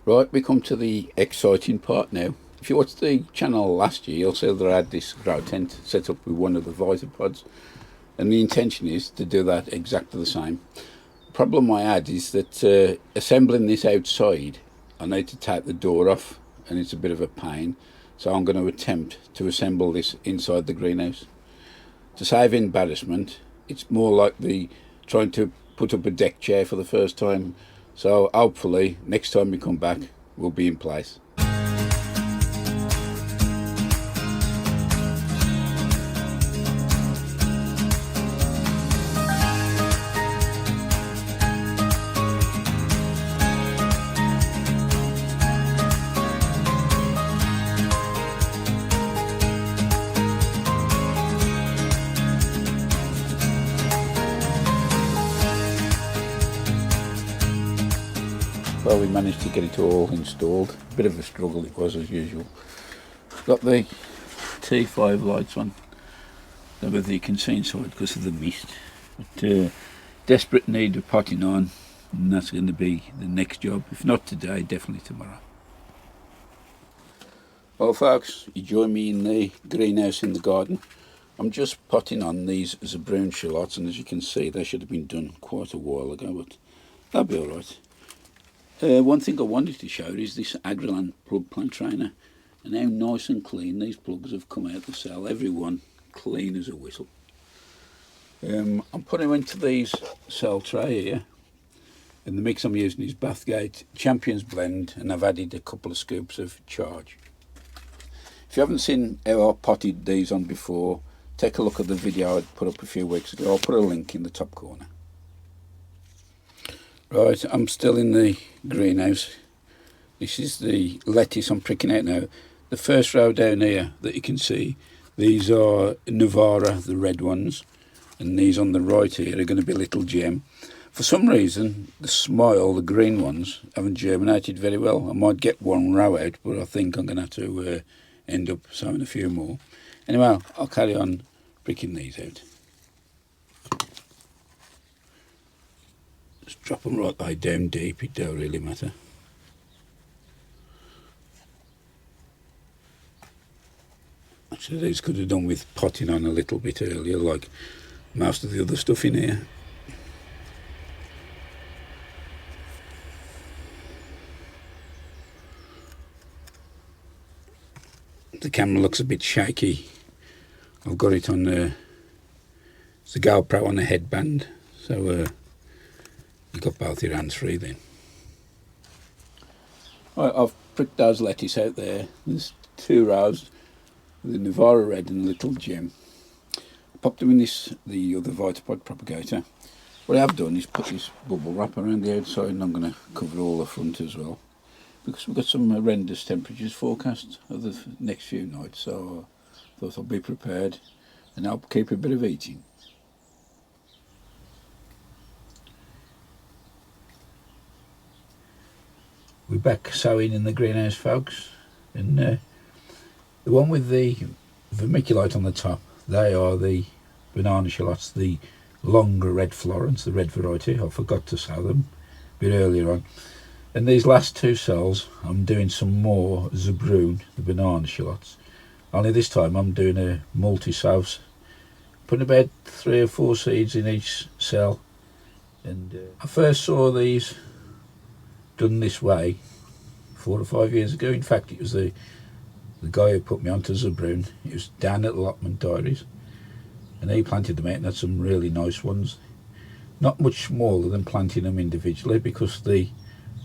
Right, we come to the exciting part now. If you watched the channel last year, you'll see that I had this grow tent set up with one of the Vitopods, and the intention is to do that exactly the same. The problem I had is that assembling this outside, I need to take the door off, and it's a bit of a pain, so I'm going to attempt to assemble this inside the greenhouse. To save embarrassment, it's more like trying to put up a deck chair for the first time. So hopefully next time we come back we'll be in place. Well, we managed to get it all installed. A bit of a struggle it was, as usual. Got the T5 lights on. I don't know whether you can see inside because of the mist. But desperate need of potting on, and that's going to be the next job. If not today, definitely tomorrow. Well folks, you join me in the greenhouse in the garden. I'm just potting on these Zabroon shallots, and as you can see they should have been done quite a while ago, but they'll be alright. One thing I wanted to show is this Agrelon plug plant trainer, and how nice and clean these plugs have come out the cell, every one clean as a whistle. I'm putting them into these cell tray here, and the mix I'm using is Bathgate Champions Blend, and I've added a couple of scoops of Charge. If you haven't seen how I potted these on before, take a look at the video I put up a few weeks ago. I'll put a link in the top corner. Right, I'm still in the greenhouse. This is the lettuce I'm pricking out now. The first row down here that you can see, these are Navara, the red ones, and these on the right here are going to be Little Gem. For some reason, the Smile, the green ones, haven't germinated very well. I might get one row out, but I think I'm going to have to end up sowing a few more. Anyway, I'll carry on pricking these out. Just drop them right way down deep, it don't really matter. Actually, these could have done with potting on a little bit earlier, like most of the other stuff in here. The camera looks a bit shaky. I've got it on it's the GoPro on a headband, so you've got both your hands free then. Right, I've pricked those lettuce out there. There's two rows, the Navara Red and the Little Gem. I popped them in the other Vitopod propagator. What I have done is put this bubble wrap around the outside, and I'm going to cover all the front as well, because we've got some horrendous temperatures forecast over the next few nights, so I thought I'll be prepared and help keep a bit of heating. We're back sowing in the greenhouse, folks, and the one with the vermiculite on the top, they are the banana shallots, the longer red Florence, the red variety. I forgot to sow them a bit earlier on. And these last two cells, I'm doing some more Zabroon, the banana shallots. Only this time I'm doing a multi-sows, putting about 3 or 4 seeds in each cell. And I first saw these done this way 4 or 5 years ago. In fact, it was the guy who put me onto Zabroon. It was down at Allotment Diaries, and he planted them out and had some really nice ones. Not much smaller than planting them individually, because they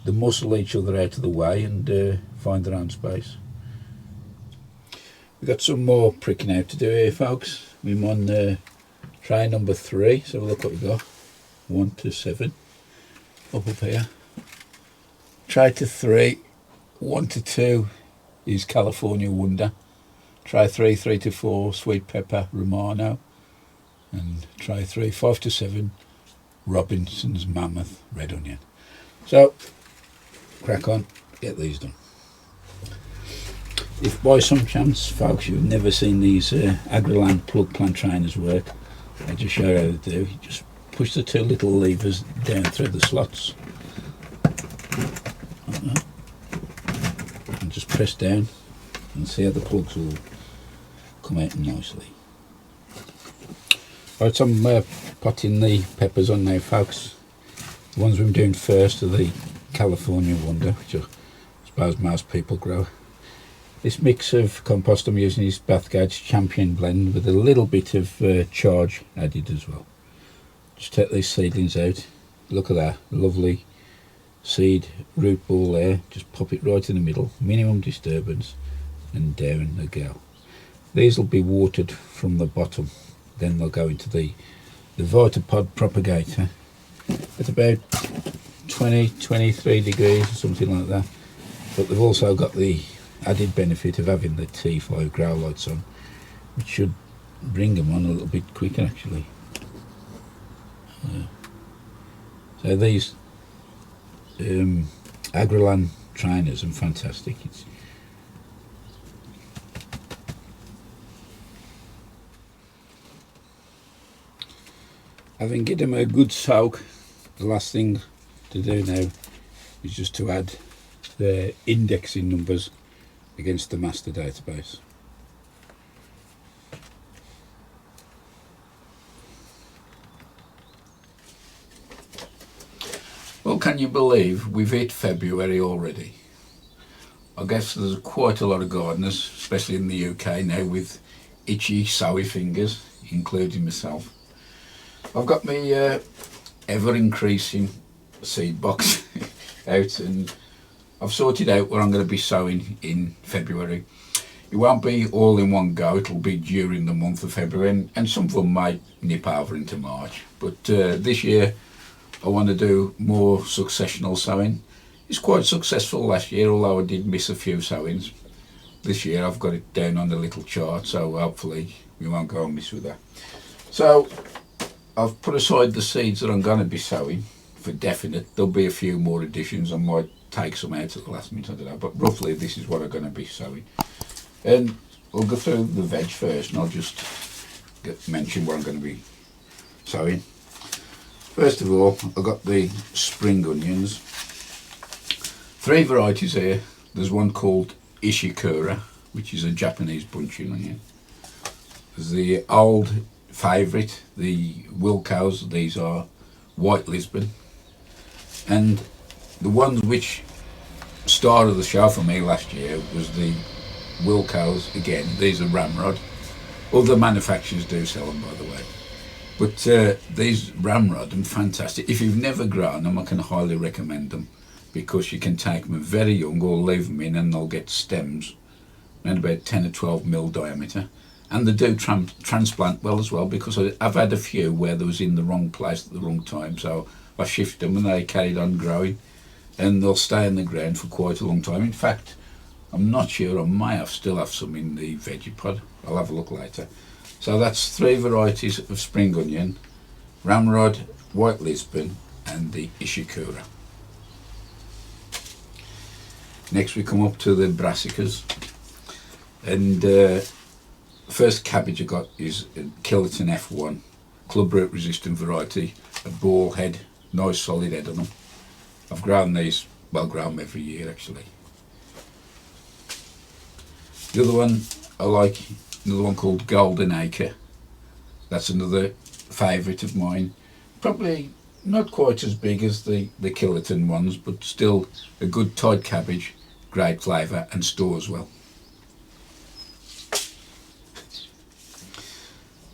muscle each other out of the way and find their own space. We've got some more pricking out to do here, folks. We're on tray number 3, so look what we've got. 1 to 7 up here. Try to 3, 1 to 2 is California Wonder. Try 3, 3 to 4, Sweet Pepper Romano. And try 3, 5 to 7, Robinson's Mammoth Red Onion. So, crack on, get these done. If by some chance, folks, you've never seen these Agrelon plug plant trainers work, I'll just show you how to do. You just push the 2 little levers down through the slots. Like that. press down and see how the plugs will come out nicely. Right, so I'm potting the peppers on now, folks. The ones I'm doing first are the California Wonder, which I suppose most people grow. This mix of compost I'm using is Bathgate's Champion blend with a little bit of charge added as well. Just take these seedlings out. Look at that lovely seed root ball there. Just pop it right in the middle, minimum disturbance, and down they go. These will be watered from the bottom, then they'll go into the Vitopod propagator at about 20-23 degrees or something like that. But they've also got the added benefit of having the T5 Growlights on, which should bring them on a little bit quicker actually. So these Agroland trainers are fantastic. Having given them a good soak, the last thing to do now is just to add their indexing numbers against the master database. Well, can you believe we've hit February already? I guess there's quite a lot of gardeners, especially in the UK now, with itchy, sowy fingers, including myself. I've got my ever increasing seed box out, and I've sorted out what I'm going to be sowing in February. It won't be all in one go, it'll be during the month of February, and some of them might nip over into March. But this year I want to do more successional sowing. It's quite successful last year, although I did miss a few sowings. This year I've got it down on the little chart, so hopefully we won't go amiss with that. So I've put aside the seeds that I'm going to be sowing for definite. There'll be a few more additions. I might take some out at the last minute, I don't know, but roughly this is what I'm going to be sowing. And we'll go through the veg first, and I'll just mention what I'm going to be sowing. First of all, I've got the spring onions. 3 varieties here. There's one called Ishikura, which is a Japanese bunching onion. There's the old favourite, the Wilcows. These are White Lisbon. And the ones which started the show for me last year was the Wilcows. Again, these are Ramrod. Other manufacturers do sell them, by the way. But these Ramrod are fantastic. If you've never grown them, I can highly recommend them, because you can take them very young or leave them in and they'll get stems around about 10 or 12 mil diameter. And they do transplant well as well, because I've had a few where they was in the wrong place at the wrong time, so I shifted them and they carried on growing, and they'll stay in the ground for quite a long time. In fact, I'm not sure, I may still have some in the Vegepod. I'll have a look later. So that's 3 varieties of spring onion: Ramrod, White Lisbon and the Ishikura. Next we come up to the brassicas, and first cabbage I got is Killerton F1, club root resistant variety, a ball head, nice solid head on them. I've grown these, well, grown them every year actually. The other one I like, another one called Golden Acre. That's another favourite of mine. Probably not quite as big as the Killerton ones, but still a good tight cabbage, great flavour and stores well.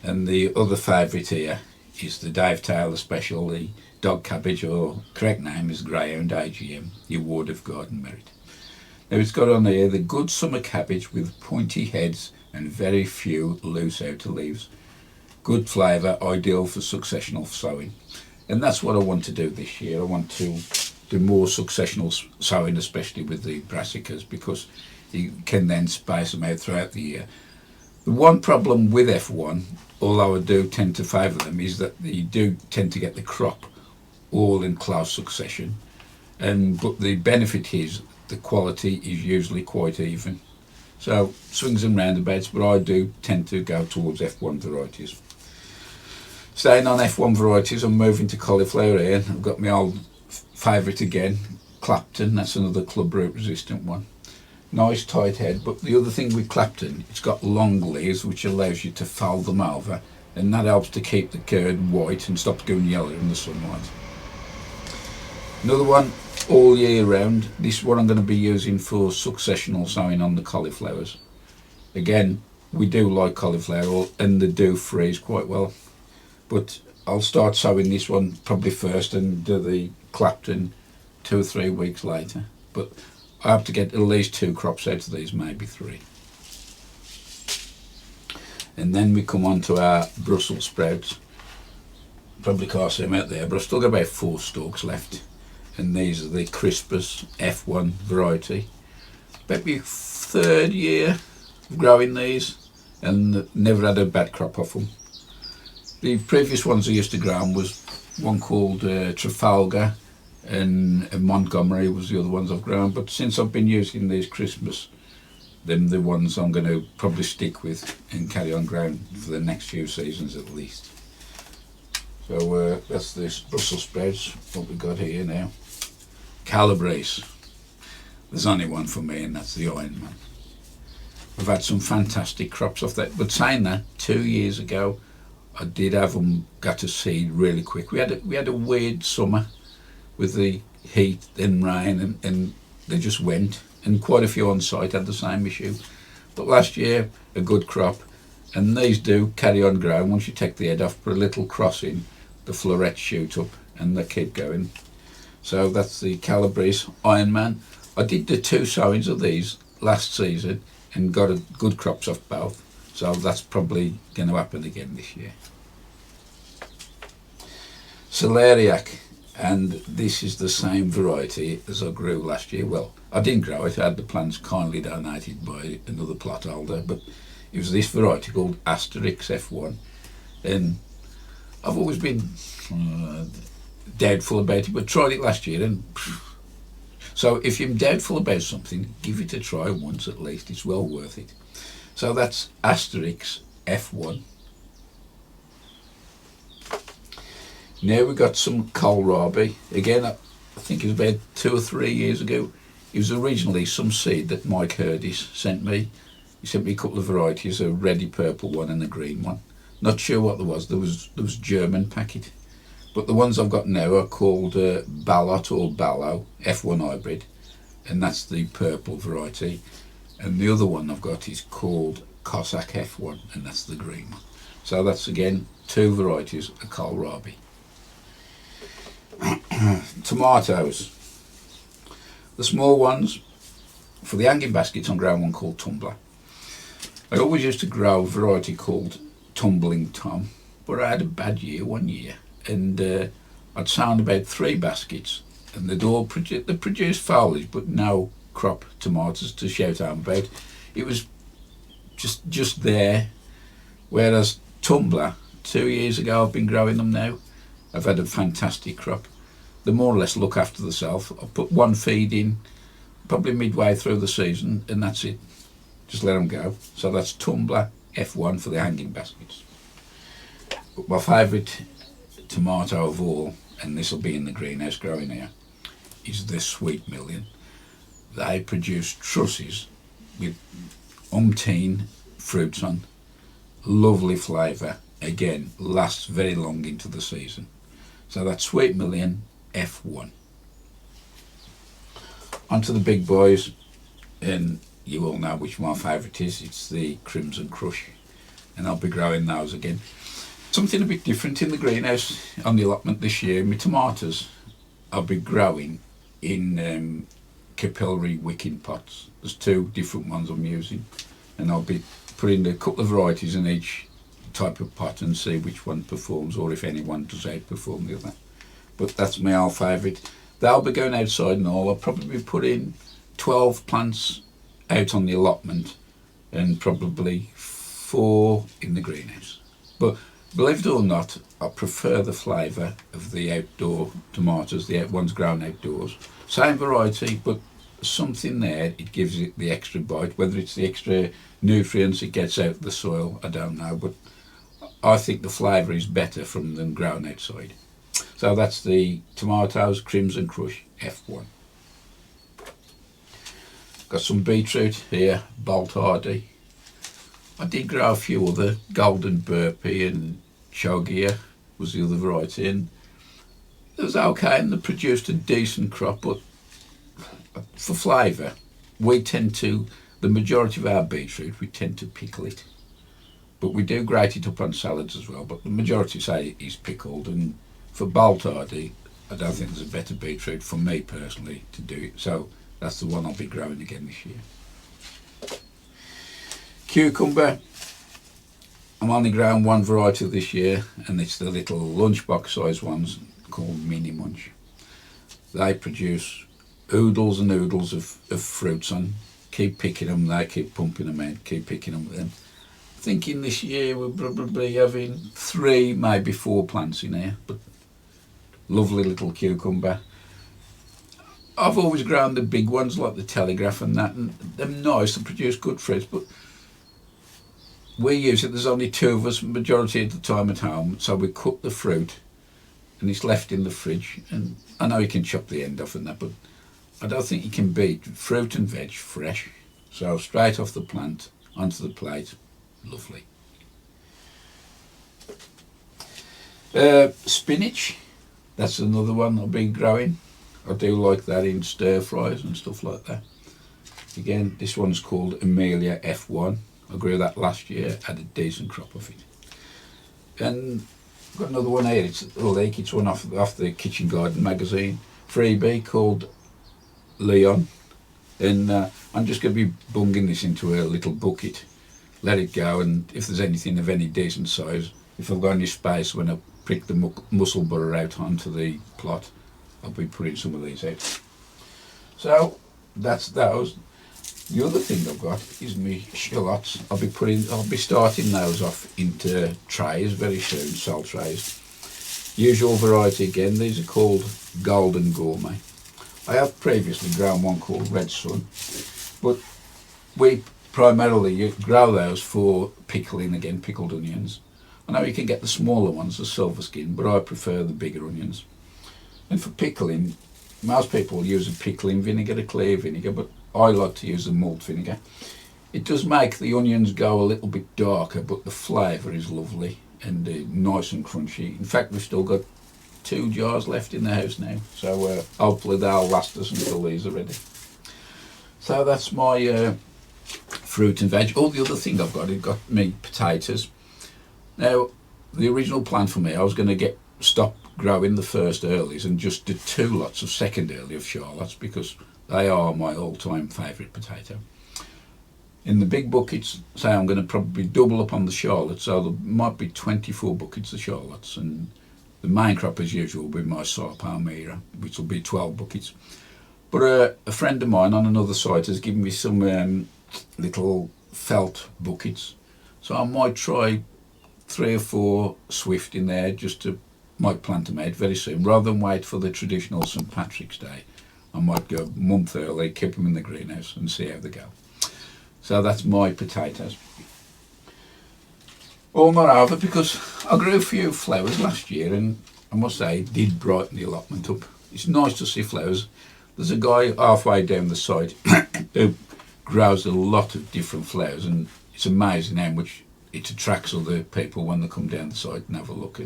And the other favourite here is the Dave Taylor Special, the dog cabbage, or correct name is Greyhound AGM, the Award of Garden Merit. Now it's got on here the good summer cabbage with pointy heads and very few loose outer leaves. Good flavour, ideal for successional sowing. And that's what I want to do this year. I want to do more successional sowing, especially with the brassicas, because you can then space them out throughout the year. The one problem with F1, although I do tend to favour them, is that you do tend to get the crop all in close succession. But the benefit is the quality is usually quite even. So swings and roundabouts, but I do tend to go towards F1 varieties. Staying on F1 varieties, I'm moving to cauliflower here. I've got my old favourite again, Clapton. That's another club root resistant one. nice tight head. But the other thing with Clapton, it's got long leaves which allows you to fold them over, and that helps to keep the curd white and stops going yellow in the sunlight. Another one all year round. This is what I'm going to be using for successional sowing on the cauliflowers. Again, we do like cauliflower and they do freeze quite well, but I'll start sowing this one probably first and do the Clapton 2 or 3 weeks later. But I have to get at least 2 crops out of these, maybe 3. And then we come on to our Brussels sprouts. Probably can't see them out there, but I've still got about 4 stalks left. And these are the Crispus F1 variety. About my 3rd year of growing these, and never had a bad crop off them. The previous ones I used to grow was one called Trafalgar, and Montgomery was the other ones I've grown. But since I've been using these Crispus, them the ones I'm going to probably stick with and carry on growing for the next few seasons at least. So that's this Brussels sprouts, what we've got here now. Calabrese. There's only one for me, and that's the Iron Man. I've had some fantastic crops off that, but saying that, 2 years ago I did have them got to seed really quick. We had a weird summer with the heat and rain, and they just went, and quite a few on site had the same issue. But last year, a good crop, and these do carry on growing. Once you take the head off, put a little crossing, the florets shoot up and they keep going. So that's the Calabrese Iron Man. I did the 2 sowings of these last season and got a good crops off both. So that's probably going to happen again this year. Celeriac, and this is the same variety as I grew last year. Well, I didn't grow it, I had the plants kindly donated by another plot holder, but it was this variety called Asterix F1, and I've always been doubtful about it, but tried it last year, and so if you're doubtful about something, give it a try once at least. It's well worth it. So that's Asterix F1. Now we've got some kohlrabi. Again, I think it was about 2 or 3 years ago. It was originally some seed that Mike Hurdis sent me. He sent me a couple of varieties, a reddy purple one and a green one. Not sure what there was. There was German packet. But the ones I've got now are called Ballot or Ballo F1 hybrid, and that's the purple variety. And the other one I've got is called Cossack F1, and that's the green one. So that's again 2 varieties of kohlrabi. Tomatoes. The small ones, for the hanging baskets I'm growing one called Tumbler. I always used to grow a variety called Tumbling Tom, but I had a bad year one year, and I'd sown about 3 baskets, and they'd all produced foliage but no crop tomatoes to shout home about. It was just there, whereas Tumbler, 2 years ago I've been growing them now, I've had a fantastic crop. They more or less look after themselves. I put 1 feed in probably midway through the season, and that's it. Just let them go. So that's Tumbler F1 for the hanging baskets. But my favourite tomato of all, and this will be in the greenhouse growing here, is the Sweet Million. They produce trusses with umpteen fruits on. Lovely flavour. Again, lasts very long into the season. So that's Sweet Million F1. Onto the big boys, and you all know which my favourite is. It's the Crimson Crush, and I'll be growing those again. Something a bit different in the greenhouse on the allotment this year. My tomatoes I'll be growing in capillary wicking pots. There's 2 different ones I'm using, and I'll be putting a couple of varieties in each type of pot and see which one performs, or if any one does outperform the other. But that's my old favourite. They'll be going outside and all. I'll probably be putting 12 plants out on the allotment and probably 4 in the greenhouse. But believe it or not, I prefer the flavour of the outdoor tomatoes, the ones grown outdoors. Same variety, but something there, it gives it the extra bite. Whether it's the extra nutrients it gets out of the soil, I don't know, but I think the flavour is better from them grown outside. So that's the tomatoes Crimson Crush F1. Got some beetroot here, Bolt Hardy. I did grow a few other, Golden Burpee and Chogia was the other variety, and it was okay and they produced a decent crop, but for flavour, we tend to, the majority of our beetroot, we tend to pickle it. But we do grate it up on salads as well, but the majority say it is pickled, and for Bolt Hardy, I don't think there's a better beetroot for me personally to do it, so that's the one I'll be growing again this year. Cucumber, I'm only growing one variety this year, and it's the little lunchbox size ones called Mini Munch. They produce oodles and oodles of fruits on. Keep picking them, they keep pumping them out, keep picking them with them. Thinking this year we're probably having 3, maybe 4 plants in here, but lovely little cucumber. I've always grown the big ones like the Telegraph and that, and they're nice and produce good fruits, but we use it, there's only 2 of us majority of the time at home, so we cut the fruit and it's left in the fridge, and I know you can chop the end off and that, but I don't think you can beat fruit and veg fresh. So straight off the plant onto the plate, lovely. Spinach, that's another one I'll be growing. I do like that in stir fries and stuff like that. Again, this one's called Amelia F1. I grew that last year, had a decent crop of it. And I've got another one here, it's a leek, it's one off the Kitchen Garden magazine, freebie, called Leon. And I'm just going to be bunging this into a little bucket, let it go, and if there's anything of any decent size, if I've got any space when I prick the mussel butter out onto the plot, I'll be putting some of these out. So that's those. The other thing I've got is my shallots. I'll be starting those off into trays very soon, salt trays. Usual variety again, these are called Golden Gourmet. I have previously grown one called Red Sun, but we primarily grow those for pickling, again, pickled onions. I know you can get the smaller ones, the silver skin, but I prefer the bigger onions. And for pickling, most people use a pickling vinegar, a clear vinegar, but I like to use the malt vinegar. It does make the onions go a little bit darker, but the flavour is lovely and nice and crunchy. In fact, we've still got 2 jars left in the house now, so hopefully they'll last us until these are ready. So that's my fruit and veg. The other thing I've got me potatoes. Now, the original plan for me, I was going to stop growing the first earlies and just do 2 lots of second early of shallots, because they are my all-time favourite potato. In the big buckets, say I'm going to probably double up on the shallots, so there might be 24 buckets of shallots, and the main crop as usual will be my sour palmyra, which will be 12 buckets. But a friend of mine on another site has given me some little felt buckets, so I might try 3 or 4 swift in there, just to might plant them out very soon, rather than wait for the traditional St Patrick's Day. I might go a month early, keep them in the greenhouse and see how they go. So that's my potatoes. All not over, because I grew a few flowers last year, and I must say it did brighten the allotment up. It's nice to see flowers. There's a guy halfway down the site who grows a lot of different flowers, and it's amazing how much it attracts other people when they come down the site and have a look.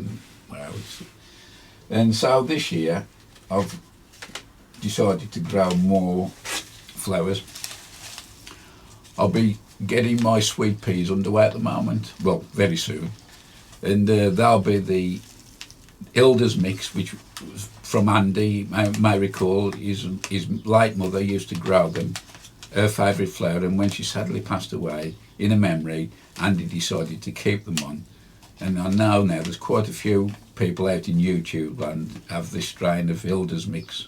And so this year I've decided to grow more flowers. I'll be getting my sweet peas underway at the moment, well, very soon, and they'll be the Ilda's mix, which from Andy, may recall, his late mother used to grow them, her favourite flower, and when she sadly passed away, in a memory, Andy decided to keep them on. And I know now there's quite a few people out in YouTube and have this strain of Ilda's mix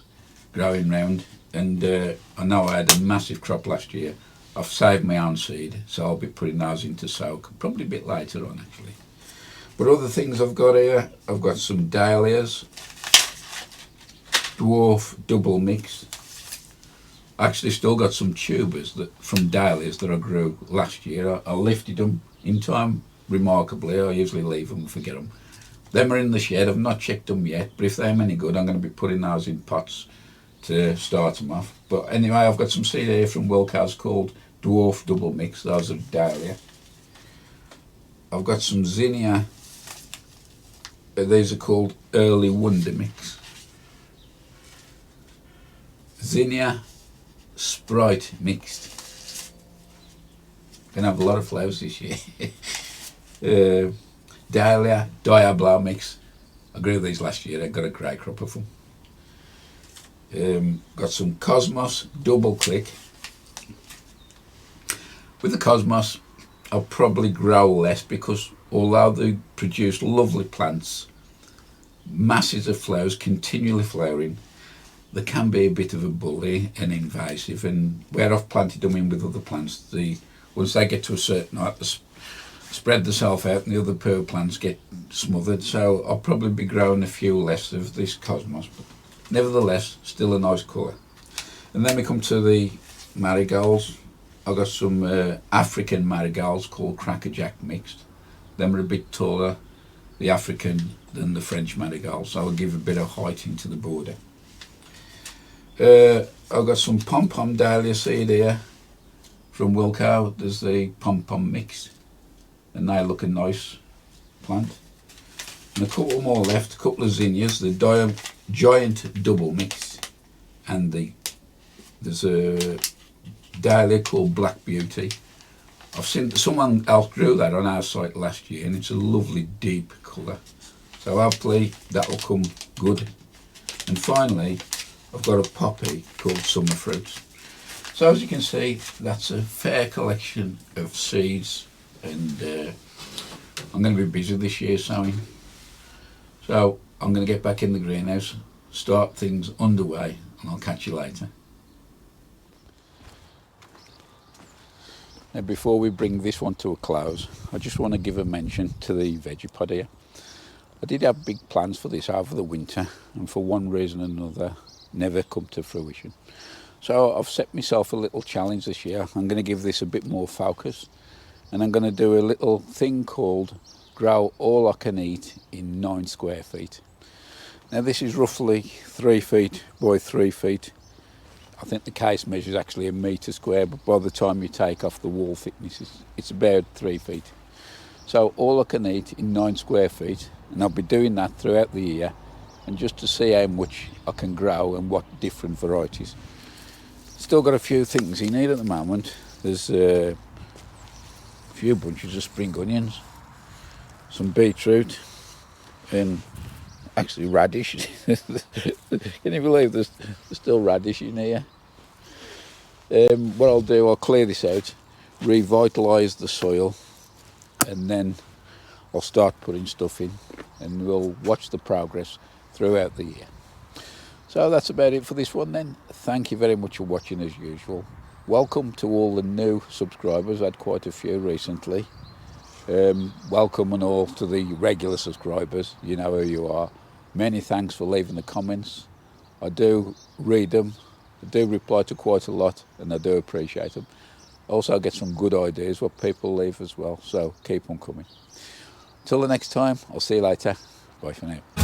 growing round, and I know I had a massive crop last year. I've saved my own seed, so I'll be putting those into soak, probably a bit later on actually. But other things I've got here, I've got some dahlias, dwarf double mix. I actually still got some tubers from dahlias that I grew last year. I lifted them in time, remarkably. I usually leave them and forget them. Them are in the shed, I've not checked them yet, but if they're any good, I'm going to be putting those in pots to start them off. But anyway, I've got some seed here from Wilco's called Dwarf Double Mix. Those are Dahlia. I've got some zinnia. These are called Early Wonder Mix. Zinnia Sprite mixed. Gonna have a lot of flowers this year. Dahlia Diablo mix. I grew these last year. I got a great crop of them. Got some Cosmos Double Click. With the Cosmos, I'll probably grow less because although they produce lovely plants, masses of flowers, continually flowering, they can be a bit of a bully and invasive, and where I've planted them in with other plants, once they get to a certain height, they spread themselves out and the other pearl plants get smothered. So I'll probably be growing a few less of this Cosmos, but nevertheless still a nice colour. And then we come to the marigolds. I've got some African marigolds called Crackerjack mixed. Them are a bit taller, the African, than the French marigold, so I'll give a bit of height into the border. I've got some pom-pom dahlia seed here from Wilco. There's the pom-pom mix, and they look a nice plant. And a couple more left, a couple of zinnias, the giant double mix, and there's a dahlia called Black Beauty. I've seen someone else grew that on our site last year, and it's a lovely deep colour. So hopefully that'll come good. And finally, I've got a poppy called Summer Fruits. So as you can see, that's a fair collection of seeds, and I'm going to be busy this year sowing. So I'm going to get back in the greenhouse, start things underway, and I'll catch you later. Now, before we bring this one to a close, I just want to give a mention to the Vegepod here. I did have big plans for this over the winter, and for one reason or another, never come to fruition. So I've set myself a little challenge this year. I'm going to give this a bit more focus, and I'm going to do a little thing called grow all I can eat in 9 square feet. Now this is roughly 3 feet by 3 feet. I think the case measure is actually a metre square, but by the time you take off the wall thickness, it's about 3 feet. So all I can eat in 9 square feet, and I'll be doing that throughout the year, and just to see how much I can grow and what different varieties. Still got a few things in here at the moment. There's a few bunches of spring onions, some beetroot, and actually radish. Can you believe there's still radish in here? What I'll do, I'll clear this out, revitalise the soil, and then I'll start putting stuff in, and we'll watch the progress throughout the year. So that's about it for this one then. Thank you very much for watching as usual. Welcome to all the new subscribers. I had quite a few recently. Welcome and all to the regular subscribers. You know who you are. Many thanks for leaving the comments. I do read them. I do reply to quite a lot, and I do appreciate them. Also get some good ideas what people leave as well, so keep on coming. Till the next time, I'll see you later. Bye for now.